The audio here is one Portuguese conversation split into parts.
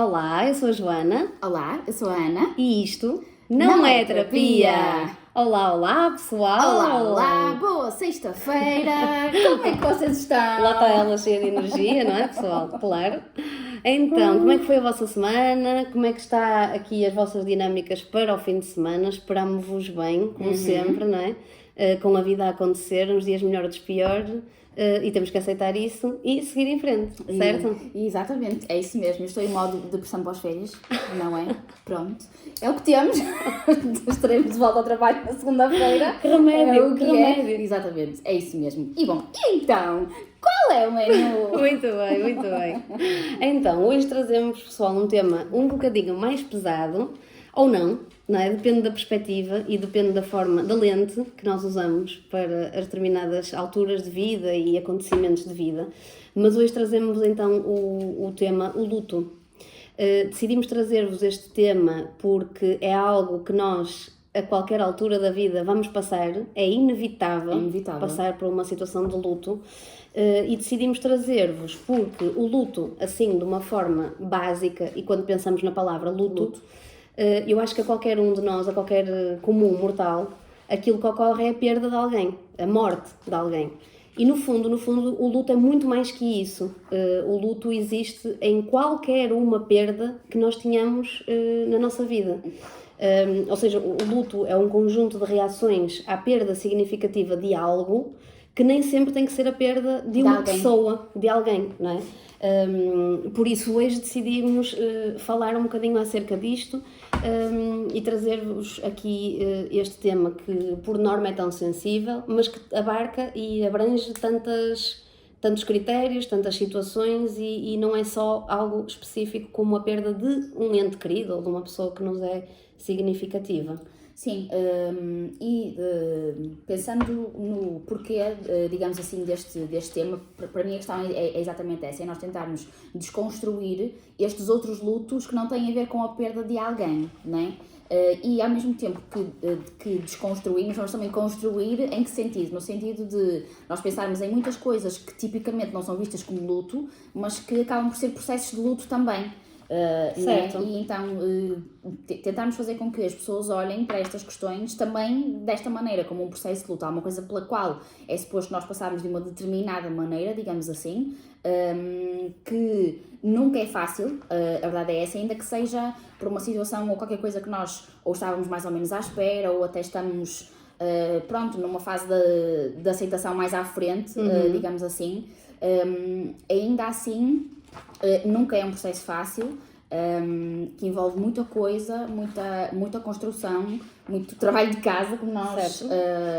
Olá, eu sou a Joana Olá, eu sou a Ana. e isto não é terapia. Olá, olá pessoal! Olá, olá, boa sexta-feira! Como é que vocês estão? Lá está ela cheia de energia, não é pessoal? Claro. Então, como é que foi a vossa semana? Como é que está aqui as vossas dinâmicas para o fim de semana? Esperamos-vos bem, como sempre, não é? Com a vida a acontecer, uns dias melhor, outros pior, e temos que aceitar isso e seguir em frente, certo? Exatamente, é isso mesmo. Eu estou em modo de depressão pós-férias, não é? Pronto. É o que temos. Estaremos de volta ao trabalho na segunda-feira. Que remédio, É o que que remédio. é. Exatamente, é isso mesmo. E bom, então, qual é o menu? Muito bem, muito bem. Então, hoje trazemos, pessoal, um tema um bocadinho mais pesado, ou não é? Depende da perspectiva e depende da forma, da lente que nós usamos para as determinadas alturas de vida e acontecimentos de vida. Mas hoje trazemos então o tema, o luto. Decidimos trazer-vos este tema porque é algo que nós, a qualquer altura da vida, vamos passar, é inevitável, passar por uma situação de luto. E decidimos trazer-vos porque o luto, assim, de uma forma básica, e quando pensamos na palavra luto. Eu acho que a qualquer um de nós, a qualquer comum mortal, aquilo que ocorre é a perda de alguém, a morte de alguém. E no fundo, o luto é muito mais que isso. O luto existe em qualquer uma perda que nós tenhamos na nossa vida. Ou seja, o luto é um conjunto de reações à perda significativa de algo que nem sempre tem que ser a perda de uma pessoa, de alguém, não é? Por isso hoje decidimos falar um bocadinho acerca disto e trazer-vos aqui este tema que por norma é tão sensível, mas que abarca e abrange tantos critérios, tantas situações e não é só algo específico como a perda de um ente querido ou de uma pessoa que nos é significativa. Sim, pensando no porquê, digamos assim, deste tema, para mim a questão é exatamente essa, é nós tentarmos desconstruir estes outros lutos que não têm a ver com a perda de alguém, não é? E ao mesmo tempo que desconstruímos, vamos também construir em que sentido? No sentido de nós pensarmos em muitas coisas que tipicamente não são vistas como luto, mas que acabam por ser processos de luto também. Certo. Né? E então tentarmos fazer com que as pessoas olhem para estas questões também desta maneira, como um processo de luta, uma coisa pela qual é suposto nós passarmos de uma determinada maneira, digamos assim, que nunca é fácil, a verdade é essa, ainda que seja por uma situação ou qualquer coisa que nós ou estávamos mais ou menos à espera ou até estamos numa fase de aceitação mais à frente, digamos assim, ainda assim nunca é um processo fácil, que envolve muita coisa, muita construção, muito trabalho de casa, como nós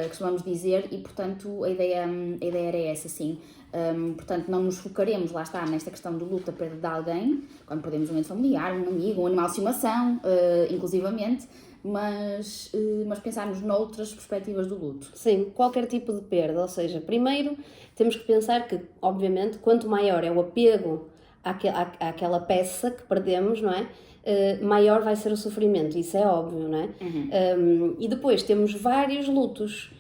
costumamos dizer, e portanto a ideia era essa, sim. Portanto, não nos focaremos, lá está, nesta questão do luto, a perda de alguém, quando perdemos um ente familiar, um amigo, um animal de estimação, inclusivamente, mas pensarmos noutras perspectivas do luto. Sim, qualquer tipo de perda, ou seja, primeiro temos que pensar que, obviamente, quanto maior é o apego àquela peça que perdemos, não é? Maior vai ser o sofrimento, isso é óbvio, não é? E depois temos vários lutos.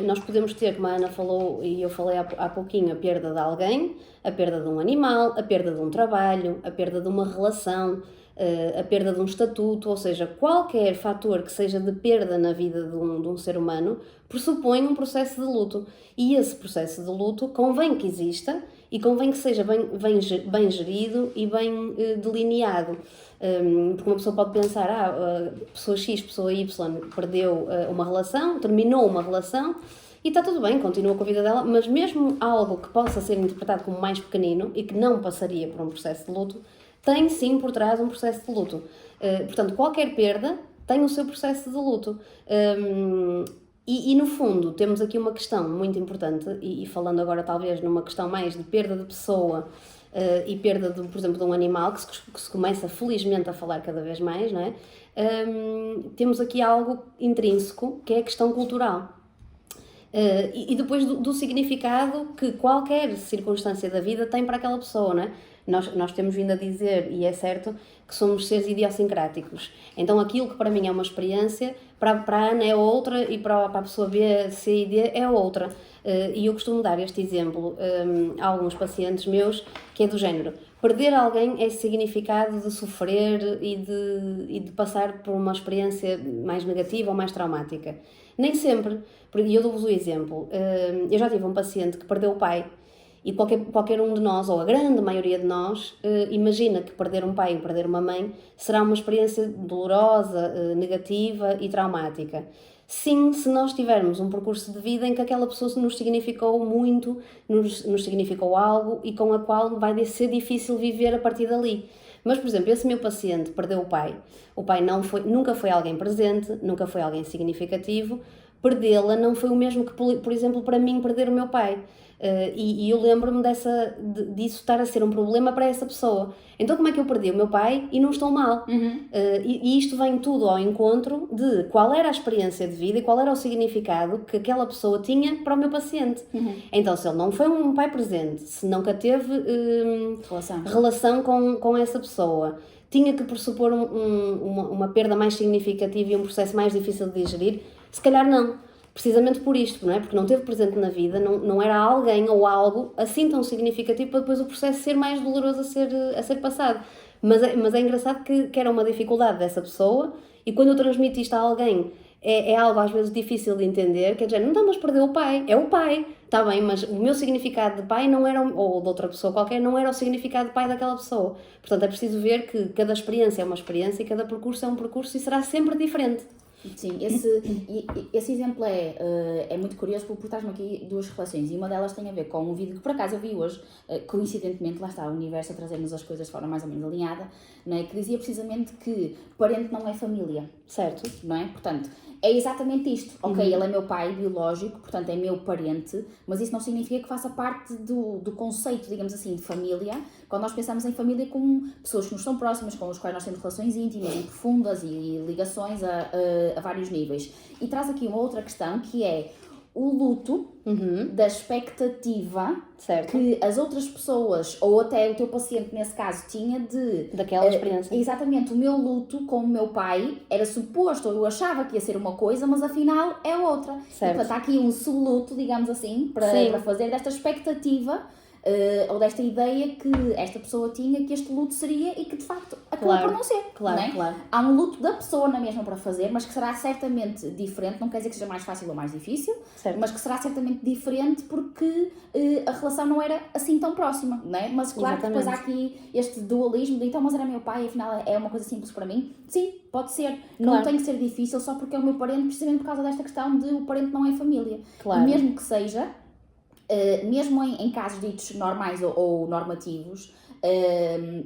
Nós podemos ter, como a Ana falou e eu falei há pouquinho, a perda de alguém, a perda de um animal, a perda de um trabalho, a perda de uma relação, a perda de um estatuto, ou seja, qualquer fator que seja de perda na vida de um ser humano pressupõe um processo de luto. E esse processo de luto convém que exista e convém que seja bem gerido e bem delineado. Porque uma pessoa pode pensar, pessoa X, pessoa Y perdeu uma relação, terminou uma relação e está tudo bem, continua com a vida dela, mas mesmo algo que possa ser interpretado como mais pequenino e que não passaria por um processo de luto, tem sim por trás um processo de luto. Portanto, qualquer perda tem o seu processo de luto. E no fundo temos aqui uma questão muito importante, e falando agora talvez numa questão mais de perda de pessoa e perda, por exemplo, de um animal, que se começa felizmente a falar cada vez mais, não é? Temos aqui algo intrínseco, que é a questão cultural. E depois do significado que qualquer circunstância da vida tem para aquela pessoa, não é? Nós temos vindo a dizer, e é certo, que somos seres idiosincráticos. Então aquilo que para mim é uma experiência, para a Ana é outra e para a pessoa B, C e D é outra. E eu costumo dar este exemplo a alguns pacientes meus, que é do género: perder alguém é significado de sofrer e de passar por uma experiência mais negativa ou mais traumática. Nem sempre. E eu dou-vos o exemplo. Eu já tive um paciente que perdeu o pai. E qualquer um de nós, ou a grande maioria de nós, imagina que perder um pai ou perder uma mãe será uma experiência dolorosa, negativa e traumática. Sim, se nós tivermos um percurso de vida em que aquela pessoa nos significou muito, nos significou algo e com a qual vai ser difícil viver a partir dali. Mas, por exemplo, esse meu paciente perdeu o pai nunca foi alguém presente, nunca foi alguém significativo. Perdê-la não foi o mesmo que, por exemplo, para mim perder o meu pai. E eu lembro-me disso estar a ser um problema para essa pessoa. Então como é que eu perdi o meu pai e não estou mal? E isto vem tudo ao encontro de qual era a experiência de vida e qual era o significado que aquela pessoa tinha para o meu paciente. Então, se ele não foi um pai presente, se nunca teve relação com essa pessoa, tinha que pressupor uma perda mais significativa e um processo mais difícil de digerir, se calhar não. Precisamente por isto, não é? Porque não teve presente na vida, não era alguém ou algo assim tão significativo para depois o processo ser mais doloroso a ser passado. Mas é engraçado que era uma dificuldade dessa pessoa, e quando eu transmito isto a alguém, é algo às vezes difícil de entender, quer dizer, não estamos a perder o pai, é o pai, está bem, mas o meu significado de pai não era, ou de outra pessoa qualquer, não era o significado de pai daquela pessoa. Portanto, é preciso ver que cada experiência é uma experiência e cada percurso é um percurso e será sempre diferente. Sim, esse exemplo é muito curioso porque traz-me aqui duas reflexões, e uma delas tem a ver com um vídeo que por acaso eu vi hoje, coincidentemente, lá está o universo a trazer-nos as coisas de forma mais ou menos alinhada, não é? Que dizia precisamente que parente não é família. Certo. Não é? Portanto, é exatamente isto. Ok, ele é meu pai biológico, portanto é meu parente, mas isso não significa que faça parte do conceito, digamos assim, de família, quando nós pensamos em família como pessoas que nos são próximas, com as quais nós temos relações íntimas e profundas e ligações a vários níveis. E traz aqui uma outra questão, que é o luto da expectativa, certo, que as outras pessoas, ou até o teu paciente nesse caso, tinha daquela experiência. Exatamente, o meu luto com o meu pai era suposto, ou eu achava que ia ser uma coisa, mas afinal é outra. Certo. Portanto, há aqui um subluto, digamos assim, para fazer desta expectativa, ou desta ideia que esta pessoa tinha que este luto seria e que de facto acabou por não ser. Claro, não é? Claro. Há um luto da pessoa na mesma para fazer, mas que será certamente diferente, não quer dizer que seja mais fácil ou mais difícil, certo, mas que será certamente diferente porque a relação não era assim tão próxima, não é? Mas claro que depois há aqui este dualismo de então, mas era meu pai e afinal é uma coisa simples para mim. Sim, pode ser. Não tem que ser difícil só porque é o meu parente, precisamente por causa desta questão de o parente não é família. Claro. E mesmo que seja, mesmo em casos ditos normais ou normativos,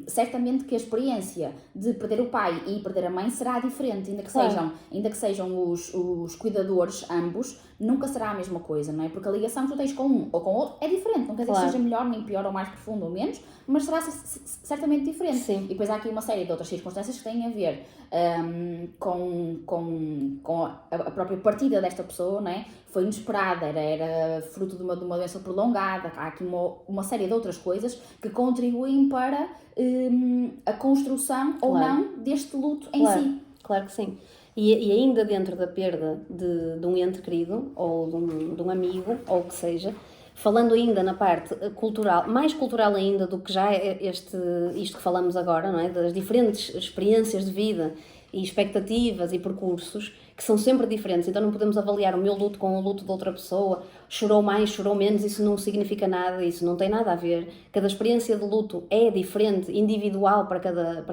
certamente que a experiência de perder o pai e perder a mãe será diferente, ainda que sejam os cuidadores ambos, nunca será a mesma coisa, não é? Porque a ligação que tu tens com um ou com o outro é diferente, não quer dizer que seja melhor, nem pior, ou mais profundo ou menos, mas será certamente diferente. Sim. E depois há aqui uma série de outras circunstâncias que têm a ver com a própria partida desta pessoa, não é? Foi inesperada, era fruto de uma doença prolongada, há aqui uma série de outras coisas que contribuem para a construção ou não deste luto em si. Claro que sim. E ainda dentro da perda de um ente querido, ou de um amigo, ou o que seja, falando ainda na parte cultural, mais cultural ainda do que já é isto que falamos agora, não é? Das diferentes experiências de vida e expectativas e percursos, que são sempre diferentes, então não podemos avaliar o meu luto com o luto de outra pessoa, chorou mais, chorou menos, isso não significa nada, isso não tem nada a ver. Cada experiência de luto é diferente, individual para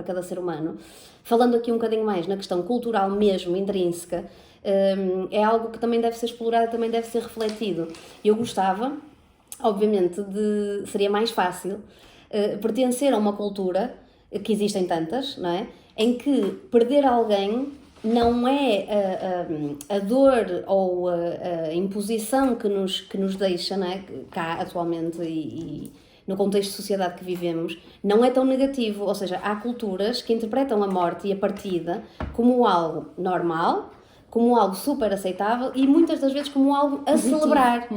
cada ser humano. Falando aqui um bocadinho mais na questão cultural mesmo, intrínseca, é algo que também deve ser explorado, também deve ser refletido. Eu gostava, obviamente, seria mais fácil pertencer a uma cultura, que existem tantas, não é? Em que perder alguém não é a dor ou a imposição que nos deixa, não é? Cá atualmente e no contexto de sociedade que vivemos, não é tão negativo. Ou seja, há culturas que interpretam a morte e a partida como algo normal, como algo super aceitável e muitas das vezes como algo a celebrar.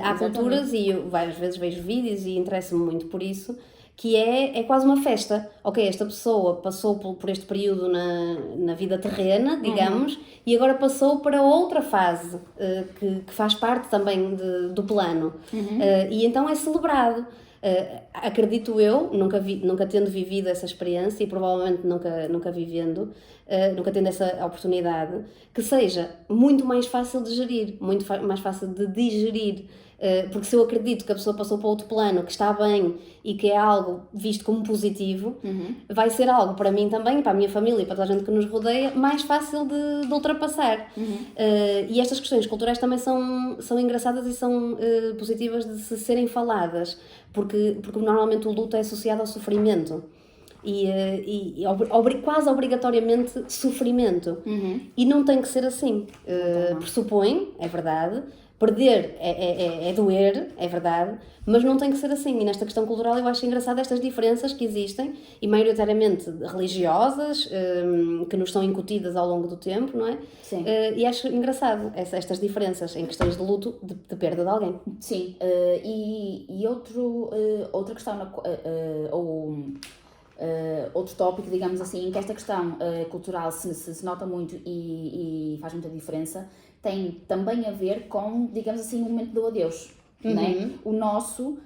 Há culturas, e eu várias vezes vejo vídeos e interesso-me muito por isso, que é quase uma festa. Ok, esta pessoa passou por este período na vida terrena, digamos, e agora passou para outra fase que faz parte também do plano. E então é celebrado. Acredito eu, nunca tendo vivido essa experiência e provavelmente nunca vivendo, nunca tendo essa oportunidade, que seja muito mais fácil de gerir, muito mais fácil de digerir. Porque se eu acredito que a pessoa passou para outro plano, que está bem e que é algo visto como positivo, vai ser algo para mim também, para a minha família e para toda a gente que nos rodeia, mais fácil de ultrapassar. E estas questões culturais também são engraçadas e são positivas de se serem faladas, porque normalmente o luto é associado ao sofrimento. Quase obrigatoriamente sofrimento. E não tem que ser assim. Pressupõe, é verdade, perder é doer, é verdade, mas não tem que ser assim. E nesta questão cultural eu acho engraçado estas diferenças que existem, e maioritariamente religiosas, que nos são incutidas ao longo do tempo, não é? Sim. E acho engraçado estas diferenças em questões de luto, de perda de alguém. Sim, e outra questão, outro tópico, digamos assim, que esta questão cultural se nota muito e faz muita diferença, tem também a ver com, digamos assim, o momento do adeus. Né? O nosso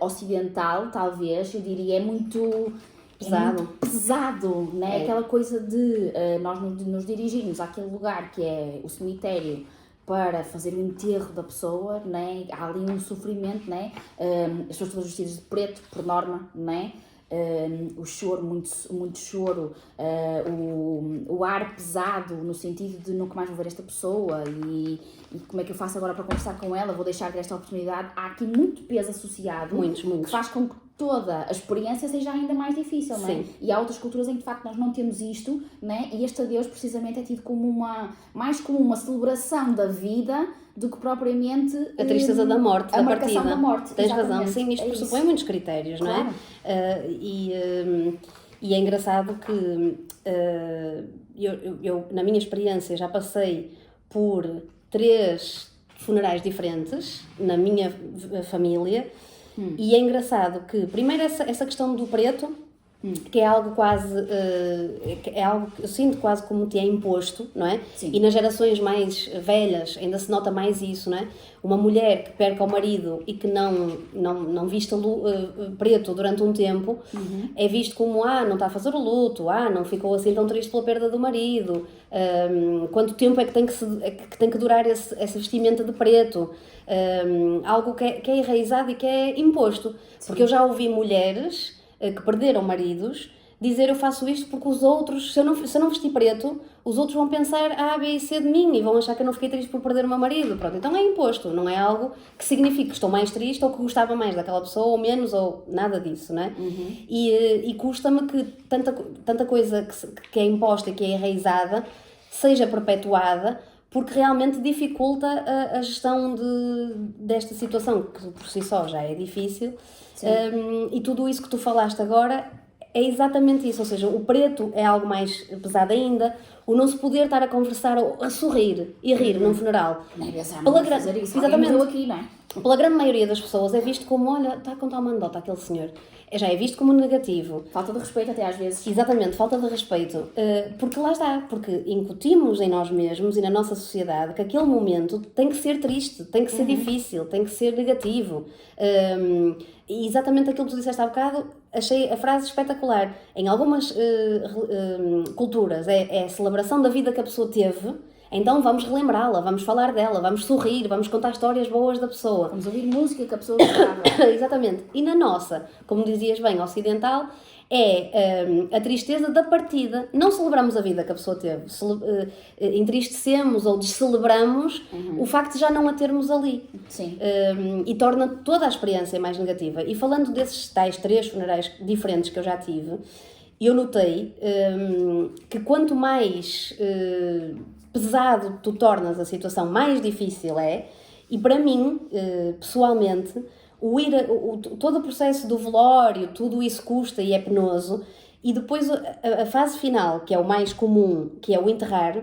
ocidental, talvez, eu diria, é muito pesado, né? Aquela coisa de nós nos dirigirmos àquele lugar que é o cemitério para fazer o enterro da pessoa, né? Há ali um sofrimento, né? As pessoas todas vestidas de preto, por norma, né? O choro, muito choro, o ar pesado, no sentido de nunca mais vou ver esta pessoa e como é que eu faço agora para conversar com ela, vou deixar-lhe esta oportunidade. Há aqui muito peso associado, que faz com que toda a experiência seja ainda mais difícil, não é? E há outras culturas em que de facto nós não temos isto, né? E este adeus precisamente é tido como mais como uma celebração da vida do que propriamente a tristeza da morte, a da marcação partida. da morte. Tens exatamente. razão, sim, isto pressupõe muitos critérios, não é? E é engraçado que eu, na minha experiência, já passei por 3 funerais diferentes na minha família. E é engraçado que, primeiro, essa questão do preto, que é algo quase, é algo que eu sinto quase como te é imposto, não é? Sim. E nas gerações mais velhas ainda se nota mais isso, não é? Uma mulher que perca o marido e que não vista preto durante um tempo, é visto como, não está a fazer o luto, não ficou assim tão triste pela perda do marido, quanto tempo é que tem que durar essa vestimenta de preto, algo que é enraizado e que é imposto. Sim. Porque eu já ouvi mulheres que perderam maridos dizer eu faço isto porque os outros, se eu não vestir preto, os outros vão pensar A, B e C de mim e vão achar que eu não fiquei triste por perder o meu marido. Pronto, então é imposto, não é algo que signifique que estou mais triste ou que gostava mais daquela pessoa ou menos ou nada disso, não é? E custa-me que tanta coisa que é imposta e que é enraizada seja perpetuada, porque realmente dificulta a gestão desta situação, que por si só já é difícil. E tudo isso que tu falaste agora é exatamente isso, ou seja, o preto é algo mais pesado ainda, o não se poder estar a conversar ou a sorrir e rir num funeral. Nem pensar, não vai fazer isso, exatamente. Aqui, não é? Pela grande maioria das pessoas é visto como, olha, está a contar uma anedota aquele senhor. Já é visto como negativo. Falta de respeito até às vezes. Exatamente, falta de respeito. Porque lá está, porque incutimos em nós mesmos e na nossa sociedade que aquele momento tem que ser triste, tem que ser difícil, tem que ser negativo. E exatamente aquilo que tu disseste há bocado, achei a frase espetacular. Em algumas culturas é a celebração da vida que a pessoa teve. Então vamos relembrá-la, vamos falar dela, vamos sorrir, vamos contar histórias boas da pessoa. Vamos ouvir música que a pessoa gostava. Exatamente. E na nossa, como dizias bem, ocidental, é a tristeza da partida. Não celebramos a vida que a pessoa teve. Entristecemos ou descelebramos o facto de já não a termos ali. Sim. E torna toda a experiência mais negativa. E falando desses tais 3 funerais diferentes que eu já tive, eu notei que quanto mais pesado tu tornas a situação, mais difícil é. E para mim, pessoalmente, todo o processo do velório, tudo isso custa e é penoso. E depois a fase final, que é o mais comum, que é o enterrar,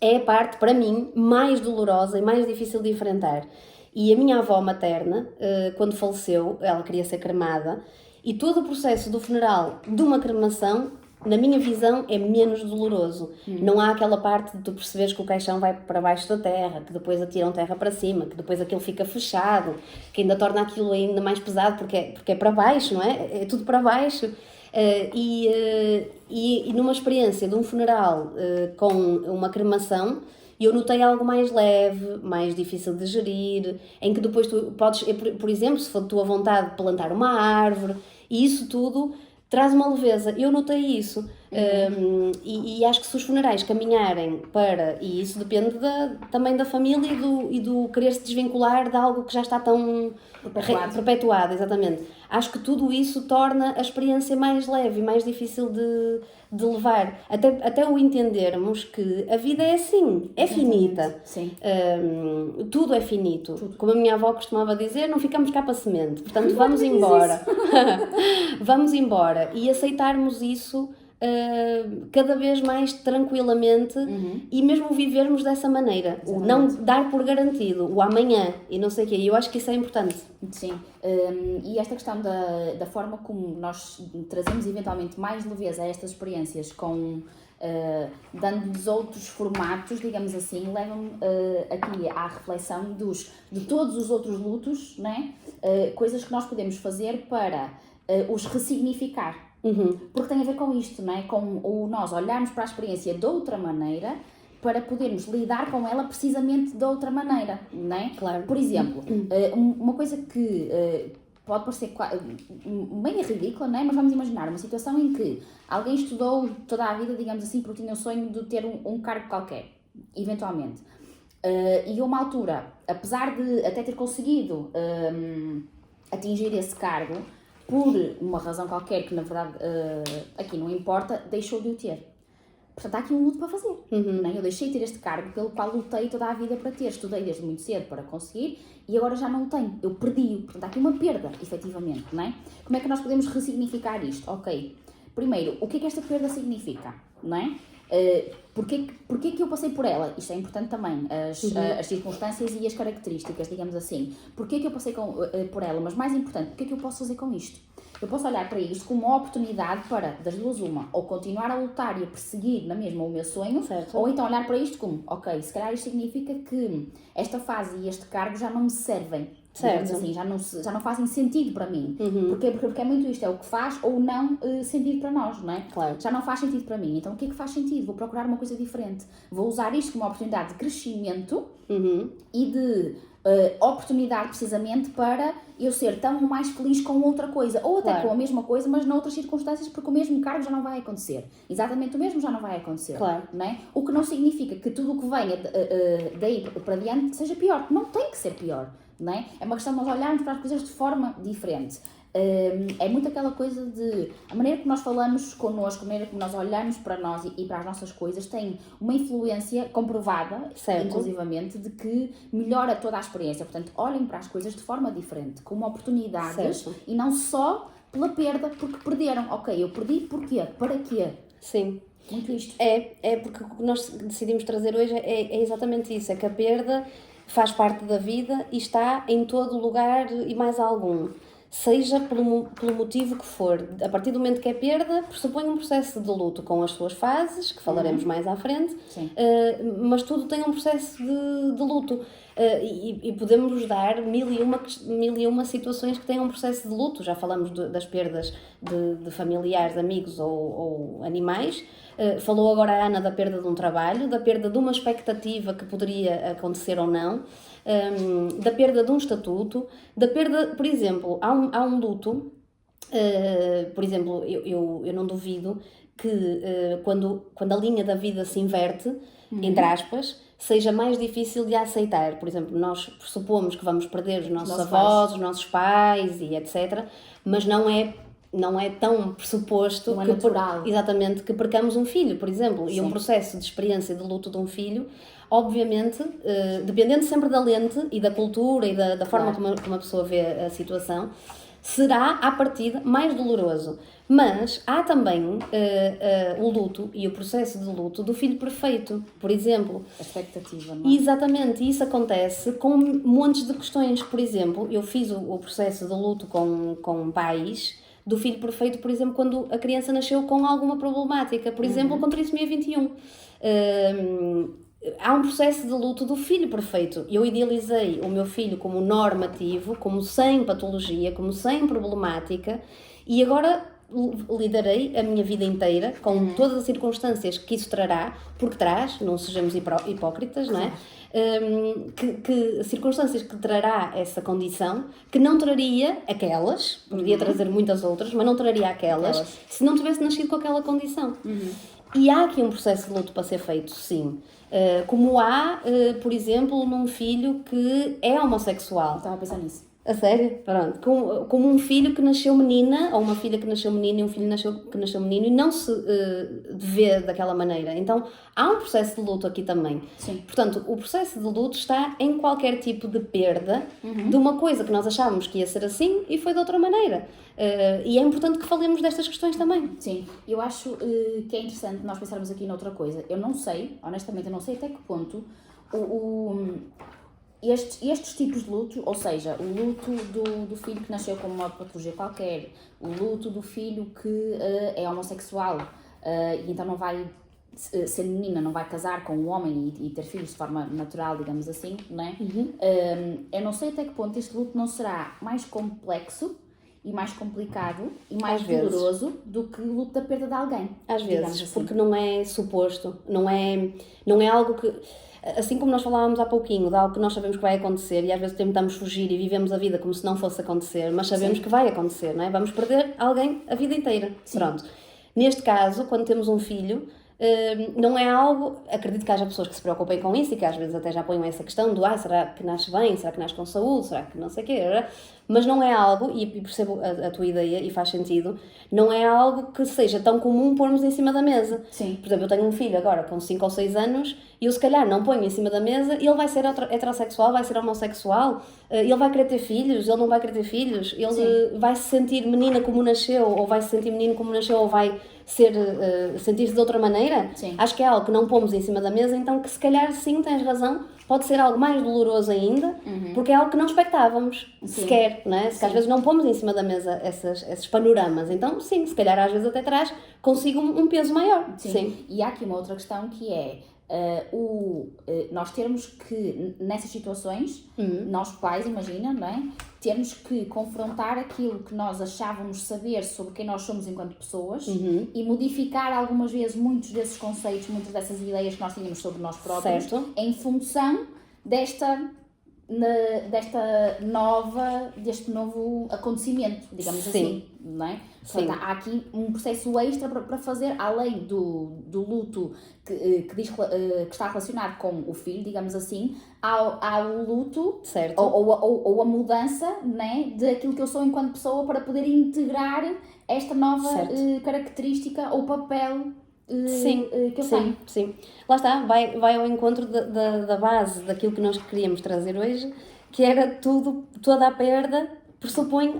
é a parte, para mim, mais dolorosa e mais difícil de enfrentar. E a minha avó materna, quando faleceu, ela queria ser cremada, E todo o processo do funeral, de uma cremação, na minha visão, é menos doloroso. Não há aquela parte de tu perceberes que o caixão vai para baixo da terra, que depois atiram terra para cima, que depois aquilo fica fechado, que ainda torna aquilo ainda mais pesado porque é para baixo, não é? É tudo para baixo. E numa experiência de um funeral com uma cremação, eu notei algo mais leve, mais difícil de gerir, em que depois tu podes, por exemplo, se for de tua vontade, plantar uma árvore, e isso tudo traz uma leveza. Eu notei isso. E acho que se os funerais caminharem para... E isso depende também da família e do querer se desvincular de algo que já está tão perpetuado, exatamente. Acho que tudo isso torna a experiência mais leve e mais difícil de levar. Até o entendermos que a vida é assim, é finita. Sim. Tudo é finito. Tudo. Como a minha avó costumava dizer, não ficamos cá para semente. Portanto, vamos embora. Vamos embora. E aceitarmos isso cada vez mais tranquilamente e mesmo vivermos dessa maneira. O não dar por garantido o amanhã e não sei o quê. Eu acho que isso é importante. Sim. E esta questão da forma como nós trazemos eventualmente mais leveza a estas experiências com... dando-lhes outros formatos, digamos assim, leva-me aqui à reflexão de todos os outros lutos, né? Coisas que nós podemos fazer para os ressignificar. Porque tem a ver com isto, não é? Com nós olharmos para a experiência de outra maneira para podermos lidar com ela precisamente de outra maneira, não é? Claro. Por exemplo, uma coisa que pode parecer meio ridícula, não é? Mas vamos imaginar uma situação em que alguém estudou toda a vida, digamos assim, porque tinha o sonho de ter um cargo qualquer, eventualmente. E a uma altura, apesar de até ter conseguido atingir esse cargo, por uma razão qualquer que na verdade aqui não importa, deixou de o ter. Portanto, há aqui um luto para fazer. Não é? Eu deixei de ter este cargo pelo qual lutei toda a vida para ter. Estudei desde muito cedo para conseguir e agora já não o tenho. Eu perdi-o. Portanto, há aqui uma perda, efetivamente. Não é? Como é que nós podemos ressignificar isto? Ok. Primeiro, o que é que esta perda significa? Não é? Porquê que eu passei por ela? Isto é importante também, as circunstâncias e as características, digamos assim. Porquê que eu passei por ela? Mas mais importante, porquê que eu posso fazer com isto? Eu posso olhar para isto como uma oportunidade para, das duas uma, ou continuar a lutar e a perseguir na mesma o meu sonho, certo. Ou então olhar para isto como, ok, se calhar isto significa que esta fase e este cargo já não me servem. Certo. Assim, já não fazem sentido para mim. Porque é muito isto, é o que faz ou não sentido para nós, não é? Claro. Já não faz sentido para mim. Então o que é que faz sentido? Vou procurar uma coisa diferente. Vou usar isto como uma oportunidade de crescimento e de oportunidade precisamente para eu ser tão mais feliz com outra coisa. Ou até com a mesma coisa, mas noutras circunstâncias, porque o mesmo cargo já não vai acontecer. Exatamente o mesmo já não vai acontecer. Claro. Não é? O que não significa que tudo o que venha daí para diante seja pior. Não tem que ser pior. Não é? É uma questão de nós olharmos para as coisas de forma diferente. É muito aquela coisa de... A maneira que nós falamos connosco, a maneira que nós olhamos para nós e para as nossas coisas tem uma influência comprovada, certo. Inclusivamente, de que melhora toda a experiência. Portanto, olhem para as coisas de forma diferente, como oportunidades, certo. E não só pela perda, porque perderam. Ok, eu perdi, porquê? Para quê? Sim. Muito isto. É porque o que nós decidimos trazer hoje é exatamente isso, é que a perda faz parte da vida e está em todo lugar e mais algum. Seja pelo motivo que for. A partir do momento que é perda, pressupõe um processo de luto com as suas fases, que falaremos mais à frente, mas tudo tem um processo de luto. E podemos dar mil e uma situações que têm um processo de luto. Já falamos das perdas de familiares, amigos ou animais. Falou agora a Ana da perda de um trabalho, da perda de uma expectativa que poderia acontecer ou não, da perda de um estatuto, da perda, por exemplo, há um luto, por exemplo, eu não duvido que quando a linha da vida se inverte, entre aspas, seja mais difícil de aceitar. Por exemplo, nós pressupomos que vamos perder os nossos avós, os nossos pais e etc., mas não é tão pressuposto não é natural. Exatamente, que percamos um filho, por exemplo. Sim. E um processo de experiência de luto de um filho, obviamente, dependendo sempre da lente e da cultura e da forma como a pessoa vê a situação, será, à partida, mais doloroso. Mas há também o luto e o processo de luto do filho perfeito, por exemplo. A expectativa, não é? Exatamente, e isso acontece com montes de questões. Por exemplo, eu fiz o processo de luto com pais do filho perfeito, por exemplo, quando a criança nasceu com alguma problemática, por exemplo, com trissomia 21. Há um processo de luto do filho perfeito. Eu idealizei o meu filho como normativo, como sem patologia, como sem problemática, e agora lidarei a minha vida inteira com todas as circunstâncias que isso trará, porque traz, não sejamos hipócritas, não é? Que circunstâncias que trará essa condição, que não traria aquelas, podia trazer muitas outras, mas não traria aquelas, se não tivesse nascido com aquela condição. E há aqui um processo de luto para ser feito, sim. Como há, por exemplo, num filho que é homossexual. Estava a pensar nisso. A sério? Pronto. Como um filho que nasceu menina, ou uma filha que nasceu menina e um filho que nasceu menino e não se vê daquela maneira. Então, há um processo de luto aqui também. Sim. Portanto, o processo de luto está em qualquer tipo de perda de uma coisa que nós achávamos que ia ser assim e foi de outra maneira. E é importante que falemos destas questões também. Sim, eu acho que é interessante nós pensarmos aqui noutra coisa. Eu não sei, honestamente, eu não sei até que ponto estes tipos de luto, ou seja, o luto do filho que nasceu com uma patologia qualquer, o luto do filho que é homossexual e então não vai ser menina, não vai casar com um homem e ter filhos de forma natural, digamos assim, não é? Eu não sei até que ponto este luto não será mais complexo e mais complicado e mais doloroso do que o luto da perda de alguém. Às vezes, assim. Porque não é suposto, não é algo que... Assim como nós falávamos há pouquinho de algo que nós sabemos que vai acontecer e às vezes tentamos fugir e vivemos a vida como se não fosse acontecer, mas sabemos que vai acontecer, não é? Vamos perder alguém a vida inteira. Sim. Pronto. Neste caso, quando temos um filho, não é algo... Acredito que haja pessoas que se preocupem com isso e que às vezes até já ponham essa questão do será que nasce bem? Será que nasce com saúde? Será que não sei o quê? Mas não é algo, e percebo a tua ideia e faz sentido, não é algo que seja tão comum pormos em cima da mesa. Sim. Por exemplo, eu tenho um filho agora com 5 ou 6 anos e eu se calhar não ponho em cima da mesa e ele vai ser heterossexual, vai ser homossexual, ele vai querer ter filhos, ele não vai querer ter filhos, ele vai se sentir menina como nasceu, ou vai se sentir menino como nasceu, ou vai sentir-se de outra maneira. Sim. Acho que é algo que não pomos em cima da mesa, então que se calhar sim, tens razão, pode ser algo mais doloroso ainda, porque é algo que não expectávamos sequer, não é? Se às vezes não pomos em cima da mesa esses panoramas, então sim, se calhar às vezes até traz consigo um peso maior. Sim. E há aqui uma outra questão que é nós termos que, nessas situações, nós pais, imagina, não é? Termos que confrontar aquilo que nós achávamos saber sobre quem nós somos enquanto pessoas e modificar algumas vezes muitos desses conceitos, muitas dessas ideias que nós tínhamos sobre nós próprios, certo, em função deste novo acontecimento, digamos assim, não é? Portanto, há aqui um processo extra para fazer, além do luto que está relacionado com o filho, digamos assim, há o luto, certo, ou a mudança, né, daquilo que eu sou enquanto pessoa para poder integrar esta nova característica ou papel que eu tenho. Sim. Lá está, vai ao encontro da base daquilo que nós queríamos trazer hoje, que era toda a perda pressupõe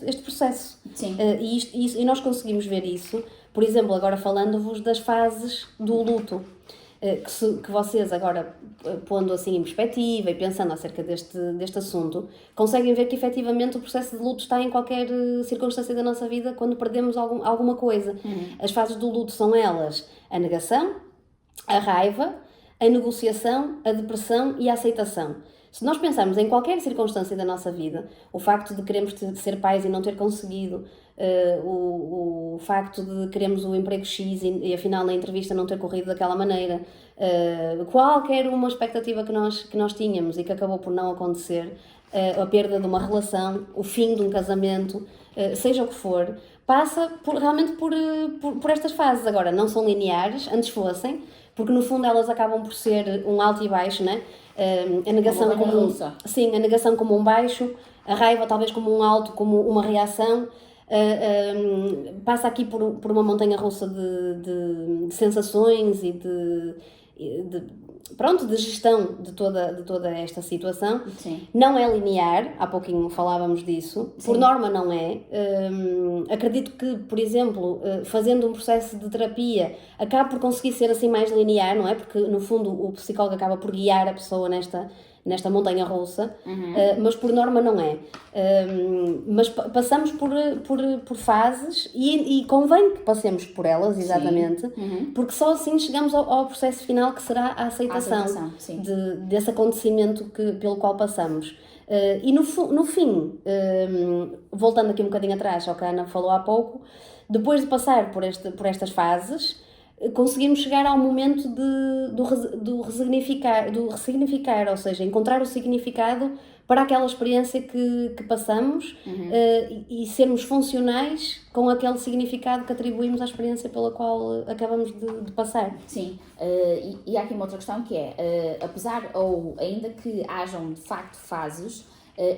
este processo. Sim. E nós conseguimos ver isso, por exemplo, agora falando-vos das fases do luto, que vocês agora, pondo assim em perspectiva e pensando acerca deste assunto, conseguem ver que efetivamente o processo de luto está em qualquer circunstância da nossa vida quando perdemos alguma coisa. As fases do luto são elas: a negação, a raiva, a negociação, a depressão e a aceitação. Se nós pensarmos em qualquer circunstância da nossa vida, o facto de queremos ser pais e não ter conseguido, o facto de queremos o emprego X e afinal na entrevista não ter corrido daquela maneira, qualquer uma expectativa que nós tínhamos e que acabou por não acontecer, a perda de uma relação, o fim de um casamento, seja o que for, passa realmente por estas fases. Agora, não são lineares, antes fossem, porque no fundo elas acabam por ser um alto e baixo, né? A negação a negação como um baixo, a raiva talvez como um alto, como uma reação, passa aqui por uma montanha russa de sensações e de gestão de toda esta situação. Sim. Não é linear, há pouquinho falávamos disso, Sim. Por norma não é. Acredito que, por exemplo, fazendo um processo de terapia, acaba por conseguir ser assim mais linear, não é? Porque no fundo o psicólogo acaba por guiar a pessoa nesta montanha russa, mas por norma não é. Mas passamos por fases e convém que passemos por elas, exatamente, porque só assim chegamos ao processo final, que será a aceitação desse acontecimento pelo qual passamos. E no fim, voltando aqui um bocadinho atrás ao que a Ana falou há pouco, depois de passar por estas fases, conseguimos chegar ao momento do ressignificar, ou seja, encontrar o significado para aquela experiência que passamos, e sermos funcionais com aquele significado que atribuímos à experiência pela qual acabamos de passar. Sim, e há aqui uma outra questão que é, apesar ou ainda que hajam de facto fases,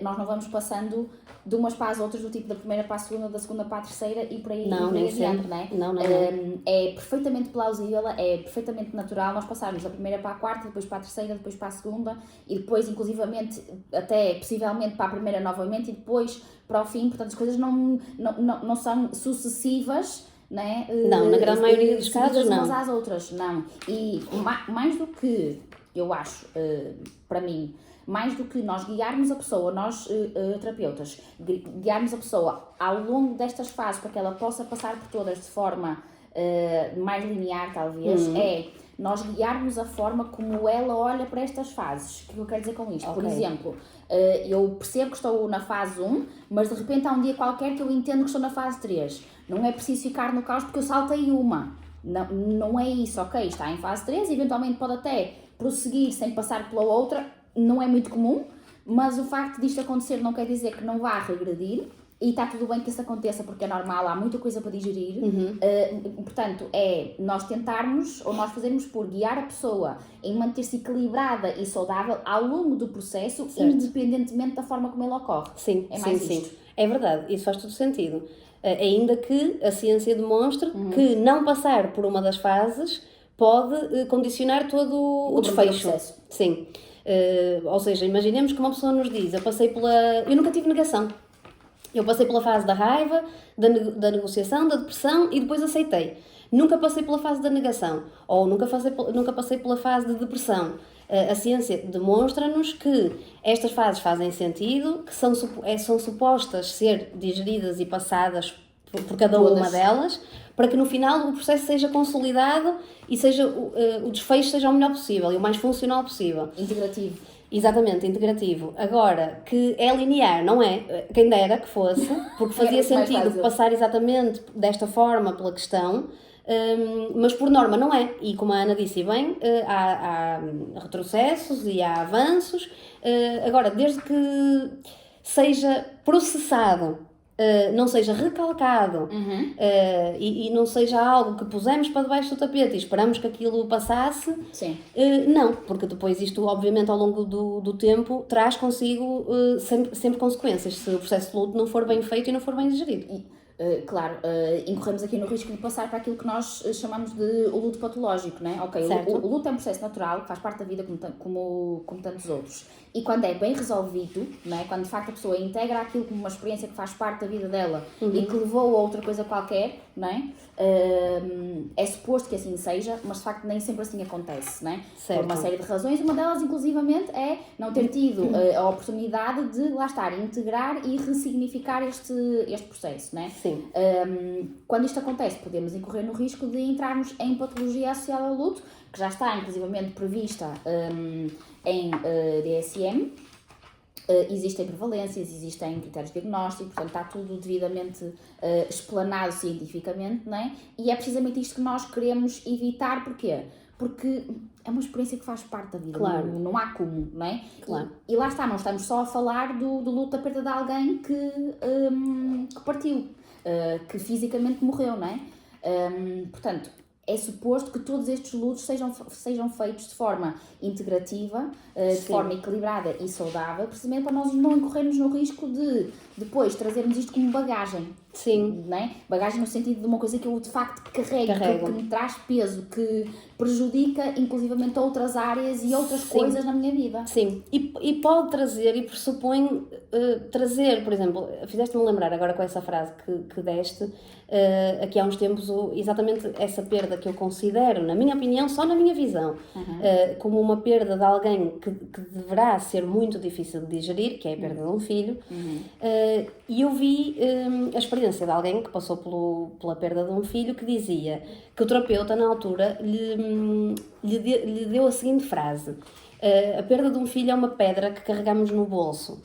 nós não vamos passando de umas para as outras, do tipo da primeira para a segunda, da segunda para a terceira e por aí, não, por aí nem adiante, sempre. não é? Não. É perfeitamente plausível, é perfeitamente natural nós passarmos da primeira para a quarta, depois para a terceira, depois para a segunda e depois inclusivamente até possivelmente para a primeira novamente e depois para o fim. Portanto, as coisas não são sucessivas, né? Não, na grande maioria dos casos não. Umas às outras, não. E mais do que, eu acho, para mim, mais do que nós guiarmos a pessoa, nós terapeutas, guiarmos a pessoa ao longo destas fases para que ela possa passar por todas de forma mais linear, talvez, é nós guiarmos a forma como ela olha para estas fases. O que eu quero dizer com isto? Por exemplo, eu percebo que estou na fase 1, mas de repente há um dia qualquer que eu entendo que estou na fase 3. Não é preciso ficar no caos porque eu saltei uma. Não é isso, ok? Está em fase 3, eventualmente pode até prosseguir sem passar pela outra. Não é muito comum, mas o facto disto acontecer não quer dizer que não vá regredir, e está tudo bem que isso aconteça porque é normal, há muita coisa para digerir. Portanto, é nós tentarmos, ou nós fazermos por guiar a pessoa em manter-se equilibrada e saudável ao longo do processo, certo, independentemente da forma como ele ocorre. Sim, é mais sim. É verdade, isso faz todo sentido. Ainda que a ciência demonstre que não passar por uma das fases pode condicionar todo o desfecho. Sim. Ou seja, imaginemos que uma pessoa nos diz, eu nunca tive negação, eu passei pela fase da raiva, da negociação, da depressão e depois aceitei. Nunca passei pela fase da negação, ou nunca passei pela fase de depressão. A ciência demonstra-nos que estas fases fazem sentido, que são supostas ser digeridas e passadas por cada uma delas, para que no final o processo seja consolidado e o desfecho seja o melhor possível e o mais funcional possível. Integrativo. Exatamente, integrativo. Agora, que é linear, não é? Quem dera que fosse, porque fazia sentido passar exatamente desta forma pela questão, mas por norma não é. E como a Ana disse bem, há retrocessos e há avanços. Agora, desde que seja processado, não seja recalcado, e não seja algo que pusemos para debaixo do tapete e esperamos que aquilo passasse, não, porque depois isto obviamente ao longo do tempo traz consigo sempre consequências, se o processo de luto não for bem feito e não for bem digerido. Claro, incorremos aqui no risco de passar para aquilo que nós chamamos de o luto patológico, não é? Ok, o luto é um processo natural, faz parte da vida como tantos outros. E quando é bem resolvido, não é? Quando de facto a pessoa integra aquilo como uma experiência que faz parte da vida dela e que levou a outra coisa qualquer, não é? É suposto que assim seja, mas de facto nem sempre assim acontece, não é? Por uma série de razões, uma delas inclusivamente é não ter tido a oportunidade de, lá estar, integrar e ressignificar este processo, não é? Sim. Quando isto acontece, podemos incorrer no risco de entrarmos em patologia associada ao luto, que já está inclusivamente prevista em DSM. Existem prevalências, existem critérios de diagnóstico, portanto está tudo devidamente explanado cientificamente, não é? E é precisamente isto que nós queremos evitar. Porquê? Porque é uma experiência que faz parte da vida, claro. não há como, não é? Claro. E lá está, não estamos só a falar do luto da perda de alguém que partiu, que fisicamente morreu, não é? Portanto, é suposto que todos estes lutos sejam feitos de forma integrativa, de forma equilibrada e saudável, precisamente para nós não incorrermos no risco de depois trazermos isto como bagagem. Sim. Não é? Bagagem no sentido de uma coisa que eu de facto carrego. Que me traz peso, que prejudica inclusivamente outras áreas e outras coisas na minha vida. Sim, e pode trazer e pressupõe trazer, por exemplo, fizeste-me lembrar agora com essa frase que deste, aqui há uns tempos, exatamente essa perda que eu considero, na minha opinião, só na minha visão, como uma perda de alguém que deverá ser muito difícil de digerir, que é a perda de um filho, e eu vi a experiência de alguém que passou pela perda de um filho, que dizia que o terapeuta, na altura, lhe deu a seguinte frase: a perda de um filho é uma pedra que carregamos no bolso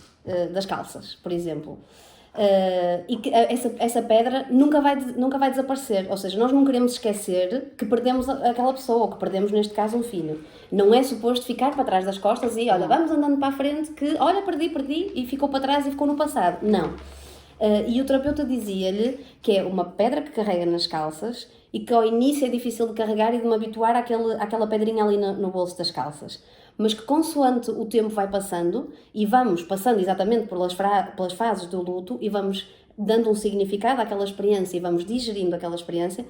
das calças, por exemplo. E que essa pedra nunca vai desaparecer, ou seja, nós não queremos esquecer que perdemos aquela pessoa, ou que perdemos neste caso um filho. Não é suposto ficar para trás das costas e olha, vamos andando para a frente que olha, perdi e ficou para trás e ficou no passado. Não. E o terapeuta dizia-lhe que é uma pedra que carrega nas calças e que ao início é difícil de carregar e de me habituar àquela pedrinha ali no bolso das calças. Mas que consoante o tempo vai passando e vamos passando exatamente pelas fases do luto e vamos dando um significado àquela experiência e vamos digerindo aquela experiência,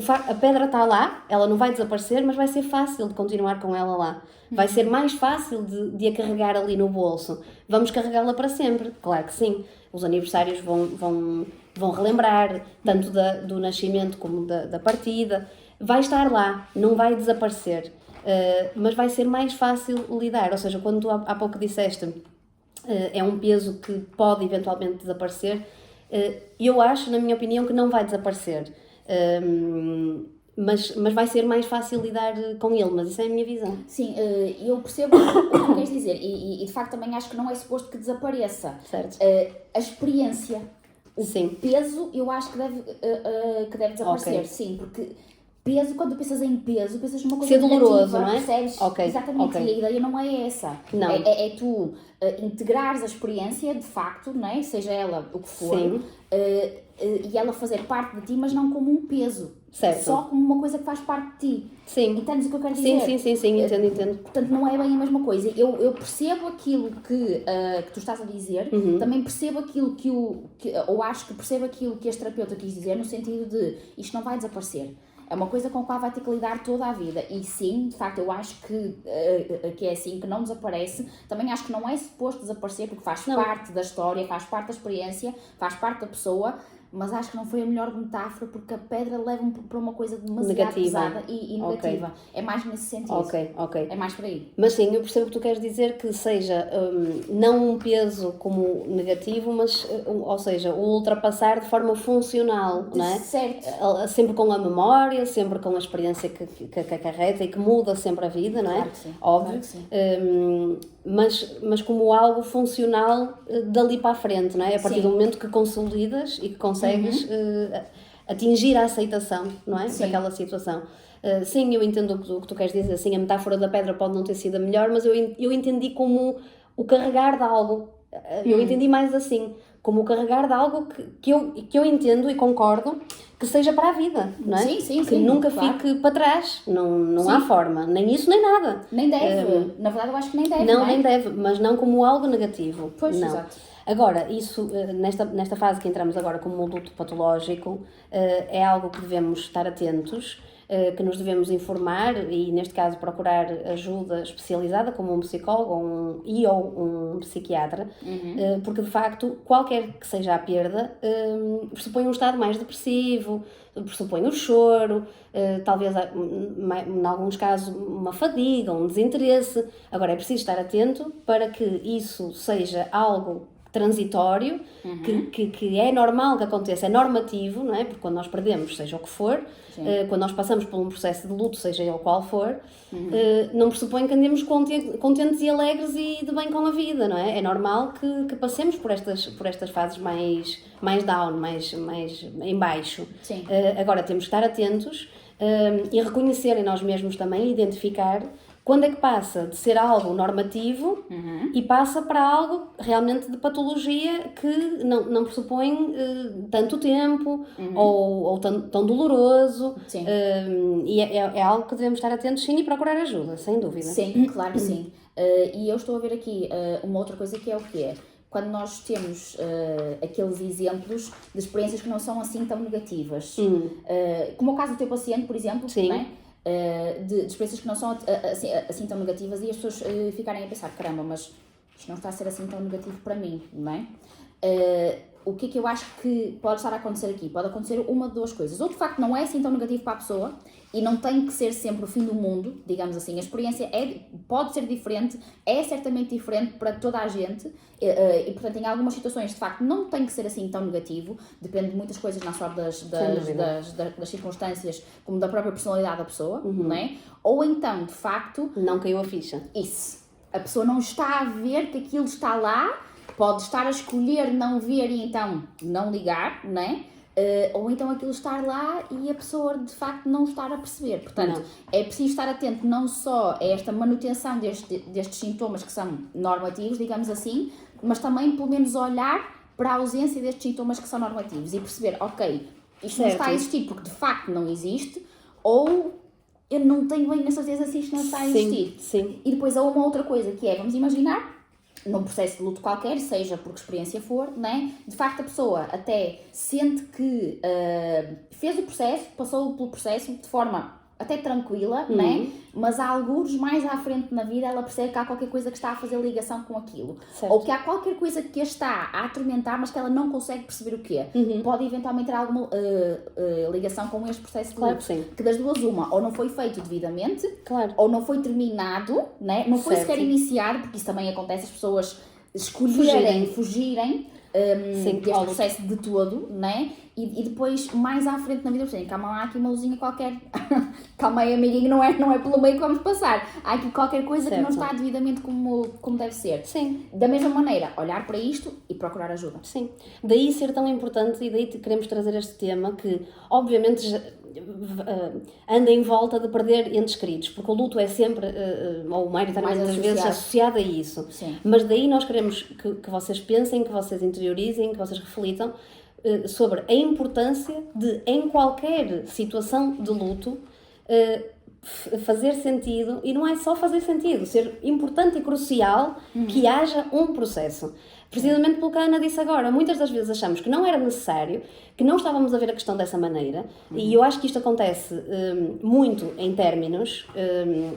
a pedra está lá, ela não vai desaparecer, mas vai ser fácil de continuar com ela lá. Vai ser mais fácil de a carregar ali no bolso. Vamos carregá-la para sempre? Claro que sim. Os aniversários vão relembrar, tanto do nascimento como da partida. Vai estar lá, não vai desaparecer. Mas vai ser mais fácil lidar, ou seja, quando tu há pouco disseste é um peso que pode eventualmente desaparecer, eu acho, na minha opinião, que não vai desaparecer, mas vai ser mais fácil lidar com ele, mas isso é a minha visão. Sim, eu percebo o que tu queres dizer e de facto também acho que não é suposto que desapareça. Certo. A experiência, o peso, eu acho que deve desaparecer, Okay. Sim, porque peso, quando pensas em peso, pensas numa coisa ser doloroso, negativa, não é? percebes? Okay. Exatamente, Okay. E a ideia não é essa. Não. É tu integrares a experiência, de facto, não é? Seja ela o que for, Sim. E ela fazer parte de ti, mas não como um peso. Certo. Só como uma coisa que faz parte de ti. Sim. Entendes o que eu quero dizer? Sim, entendo. Portanto, não é bem a mesma coisa. Eu percebo aquilo que tu estás a dizer, também percebo aquilo ou acho que percebo aquilo que este terapeuta quis dizer, no sentido de isto não vai desaparecer. É uma coisa com a qual vai ter que lidar toda a vida. E sim, de facto, eu acho que é assim, que não desaparece. Também acho que não é suposto desaparecer, porque faz parte da história, faz parte da experiência, faz parte da pessoa. Mas acho que não foi a melhor metáfora, porque a pedra leva-me para uma coisa demasiado pesada e negativa. Okay. É mais nesse sentido. Ok. É mais por aí. Mas sim, eu percebo que tu queres dizer que seja não um peso como negativo, mas, ou seja, o ultrapassar de forma funcional, não é? Certo. Sempre com a memória, sempre com a experiência que acarreta e que muda sempre a vida, não é? Claro que sim. Óbvio. Claro que sim. Mas como algo funcional dali para a frente, não é? A partir sim. do momento que consolidas e que consegues atingir a aceitação, não é? Sim. Daquela situação. Sim, eu entendo o que tu queres dizer, sim, a metáfora da pedra pode não ter sido a melhor, mas eu entendi como o carregar de algo, eu entendi mais assim, como o carregar de algo que eu entendo e concordo que seja para a vida, não é? Sim. Que nunca claro. fique para trás, não há forma, nem isso nem nada. Nem deve, na verdade eu acho que nem deve, não é? Nem deve, mas não como algo negativo. Pois, não. Exato. Agora, isso, nesta fase que entramos agora como luto patológico, é algo que devemos estar atentos, que nos devemos informar e, neste caso, procurar ajuda especializada, como um psicólogo ou um psiquiatra, porque, de facto, qualquer que seja a perda, pressupõe um estado mais depressivo, pressupõe o choro, talvez, em alguns casos, uma fadiga, um desinteresse. Agora, é preciso estar atento para que isso seja algo transitório, que é normal que aconteça, é normativo, não é? Porque quando nós perdemos, seja o que for, quando nós passamos por um processo de luto, seja ele qual for, não pressupõe que andemos contentes e alegres e de bem com a vida, não é? É normal que passemos por estas fases mais down, mais em baixo. Agora, temos que estar atentos e reconhecer em nós mesmos também, identificar quando é que passa de ser algo normativo e passa para algo realmente de patologia que não pressupõe tanto tempo ou tão doloroso. E é algo que devemos estar atentos, sim, e procurar ajuda, sem dúvida. Sim, claro que sim. E eu estou a ver aqui uma outra coisa que é o que é. Quando nós temos aqueles exemplos de experiências que não são assim tão negativas. Como o caso do teu paciente, por exemplo, não é? De experiências que não são assim tão negativas e as pessoas ficarem a pensar, caramba, mas isto não está a ser assim tão negativo para mim, não é? O que é que eu acho que pode estar a acontecer aqui? Pode acontecer uma de duas coisas. Ou de facto não é assim tão negativo para a pessoa e não tem que ser sempre o fim do mundo, digamos assim. A experiência pode ser diferente, é certamente diferente para toda a gente e portanto em algumas situações de facto não tem que ser assim tão negativo. Depende de muitas coisas, não só das circunstâncias como da própria personalidade da pessoa, não é? Ou então, de facto... Não caiu a ficha. Isso. A pessoa não está a ver que aquilo está lá. Pode estar a escolher não ver e então não ligar, não é? Ou então aquilo estar lá e a pessoa de facto não estar a perceber. Portanto, é preciso estar atento não só a esta manutenção destes sintomas que são normativos, digamos assim, mas também pelo menos olhar para a ausência destes sintomas que são normativos e perceber, ok, isto não está a existir porque de facto não existe, ou eu não tenho bem a certeza se isto não está a existir. Sim. E depois há uma outra coisa que é, vamos imaginar, num processo de luto qualquer, seja por que experiência for, né? De facto a pessoa até sente que fez o processo, passou pelo processo de forma até tranquila, né? Mas há alguns mais à frente na vida ela percebe que há qualquer coisa que está a fazer ligação com aquilo. Certo. Ou que há qualquer coisa que a está a atormentar, mas que ela não consegue perceber o que é. Pode eventualmente ter alguma ligação com este processo de luto. Que das duas uma, ou não foi feito devidamente, ou não foi terminado, né? Não foi sequer iniciado, porque isso também acontece, as pessoas escolherem, fugirem deste processo de todo, né? E depois, mais à frente na vida, calma lá, aqui uma luzinha qualquer, calma aí amiguinho, não é pelo meio que vamos passar, há aqui qualquer coisa que não está devidamente como deve ser. Sim. Da mesma maneira, olhar para isto e procurar ajuda. Sim, daí ser tão importante e daí queremos trazer este tema que, obviamente, anda em volta de perder entes queridos, porque o luto é sempre, ou maioritariamente das vezes, associado a isso. Sim. Mas daí nós queremos que vocês pensem, que vocês interiorizem, que vocês reflitam sobre a importância de, em qualquer situação de luto, fazer sentido, e não é só fazer sentido, ser importante e crucial que haja um processo. Precisamente pelo que a Ana disse agora, muitas das vezes achamos que não era necessário, que não estávamos a ver a questão dessa maneira, e eu acho que isto acontece muito em términos,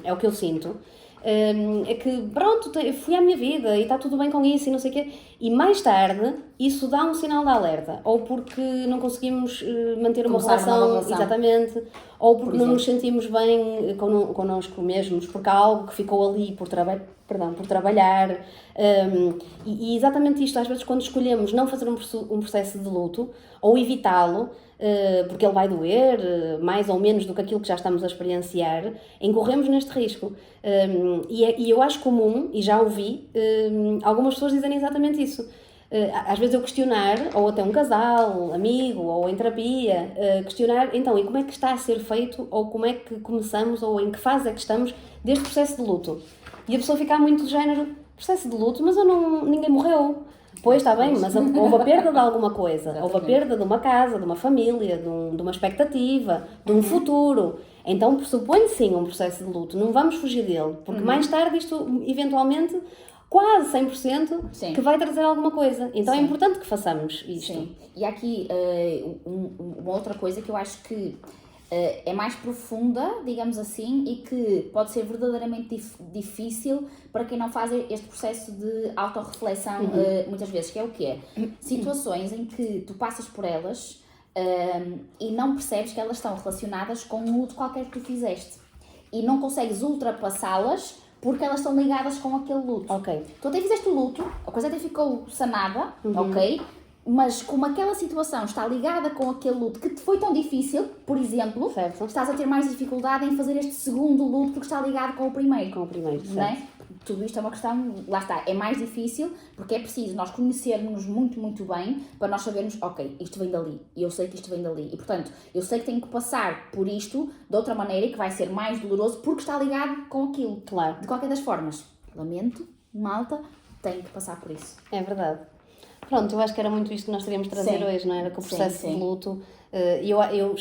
é o que eu sinto, é que pronto, fui à minha vida e está tudo bem com isso e não sei o quê, e mais tarde isso dá um sinal de alerta, ou porque não conseguimos manter uma relação, exatamente, ou porque não nos sentimos bem connosco mesmos, porque há algo que ficou ali por trabalhar, e exatamente isto, às vezes quando escolhemos não fazer um processo de luto, ou evitá-lo, porque ele vai doer, mais ou menos do que aquilo que já estamos a experienciar, incorremos neste risco. E eu acho comum, e já ouvi, algumas pessoas dizerem exatamente isso. Às vezes eu questionar, ou até um casal, amigo, ou em terapia, questionar, então, e como é que está a ser feito, ou como é que começamos, ou em que fase é que estamos deste processo de luto? E a pessoa fica muito do género, processo de luto, mas ninguém morreu. Pois, está bem, mas houve a perda de alguma coisa. Exatamente. Houve a perda de uma casa, de uma família, de uma expectativa, de um futuro. Então pressupõe sim um processo de luto, não vamos fugir dele, porque mais tarde isto, eventualmente, quase 100% que vai trazer alguma coisa. Então é importante que façamos isto. Sim. E há aqui uma outra coisa que eu acho que é mais profunda, digamos assim, e que pode ser verdadeiramente difícil para quem não faz este processo de autorreflexão muitas vezes, que é o quê? Situações em que tu passas por elas e não percebes que elas estão relacionadas com um luto qualquer que tu fizeste e não consegues ultrapassá-las porque elas estão ligadas com aquele luto. Ok. Tu até fizeste o luto, a coisa até ficou sanada, ok? Mas como aquela situação está ligada com aquele luto que te foi tão difícil, por exemplo, estás a ter mais dificuldade em fazer este segundo luto porque está ligado com o primeiro. Com o primeiro, não é? Tudo isto é uma questão, lá está, é mais difícil porque é preciso nós conhecermos muito, muito bem para nós sabermos, ok, isto vem dali, e eu sei que isto vem dali, e portanto, eu sei que tenho que passar por isto de outra maneira e que vai ser mais doloroso porque está ligado com aquilo. Claro. De qualquer das formas, lamento, malta, tenho que passar por isso. É verdade. Pronto, eu acho que era muito isto que nós teríamos de trazer hoje, não era? Que o processo de luto Eu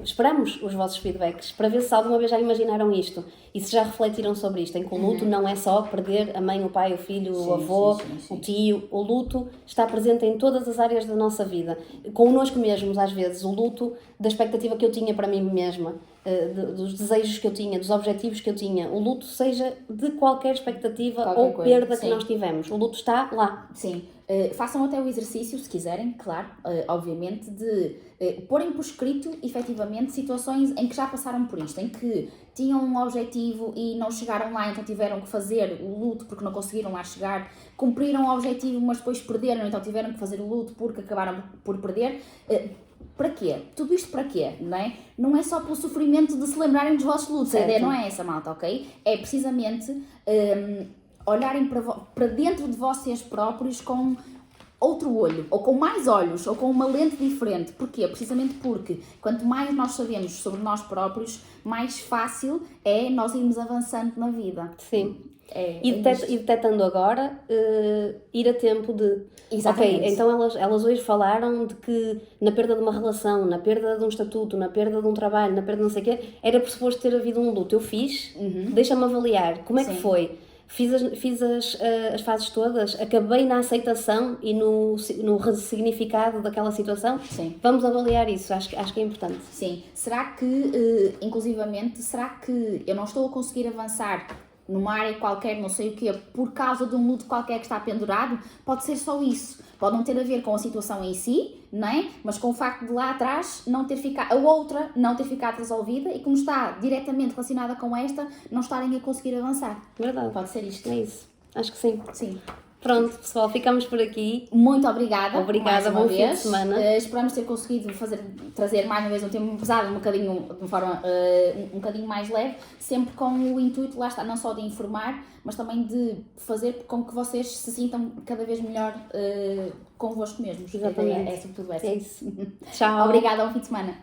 esperamos os vossos feedbacks para ver se alguma vez já imaginaram isto e se já refletiram sobre isto, em que o luto não é só perder a mãe, o pai, o filho, o avô, o tio. O luto está presente em todas as áreas da nossa vida. Connosco mesmos, às vezes, o luto da expectativa que eu tinha para mim mesma, dos desejos que eu tinha, dos objetivos que eu tinha. O luto seja de qualquer expectativa ou perda que nós tivemos. O luto está lá. Sim. Façam até o exercício, se quiserem, claro, obviamente, de porem por escrito, efetivamente, situações em que já passaram por isto, em que tinham um objetivo e não chegaram lá, então tiveram que fazer o luto porque não conseguiram lá chegar, cumpriram o objetivo, mas depois perderam, então tiveram que fazer o luto porque acabaram por perder. Para quê? Tudo isto para quê? Não é? Não é só pelo sofrimento de se lembrarem dos vossos lutos, a ideia não é essa, malta, ok? É precisamente olharem para dentro de vocês próprios com outro olho, ou com mais olhos, ou com uma lente diferente. Porquê? Precisamente porque quanto mais nós sabemos sobre nós próprios, mais fácil é nós irmos avançando na vida. Sim. E detectando agora, ir a tempo de... Exatamente. Ok, então elas hoje falaram de que na perda de uma relação, na perda de um estatuto, na perda de um trabalho, na perda de não sei o quê, era pressuposto ter havido um luto. Eu fiz, deixa-me avaliar, como é que foi? Fiz as fases todas, acabei na aceitação e no ressignificado daquela situação. Sim. Vamos avaliar isso, acho que é importante. Sim. Será que, inclusivamente, será que eu não estou a conseguir avançar numa área qualquer, não sei o quê, por causa de um luto qualquer que está pendurado? Pode ser só isso. Pode não ter a ver com a situação em si, não é? Mas com o facto de lá atrás a outra não ter ficado resolvida e como está diretamente relacionada com esta, não estarem a conseguir avançar. Verdade. Pode ser isto. É isso. Acho que sim. Sim. Pronto, pessoal, ficamos por aqui. Muito obrigada. Obrigada, bom fim de semana. Esperamos ter conseguido trazer mais uma vez um tema pesado, de uma forma um bocadinho mais leve, sempre com o intuito, lá está, não só de informar, mas também de fazer com que vocês se sintam cada vez melhor convosco mesmos. Exatamente. É sobretudo essa. É isso. Tchau. Obrigada, bom fim de semana.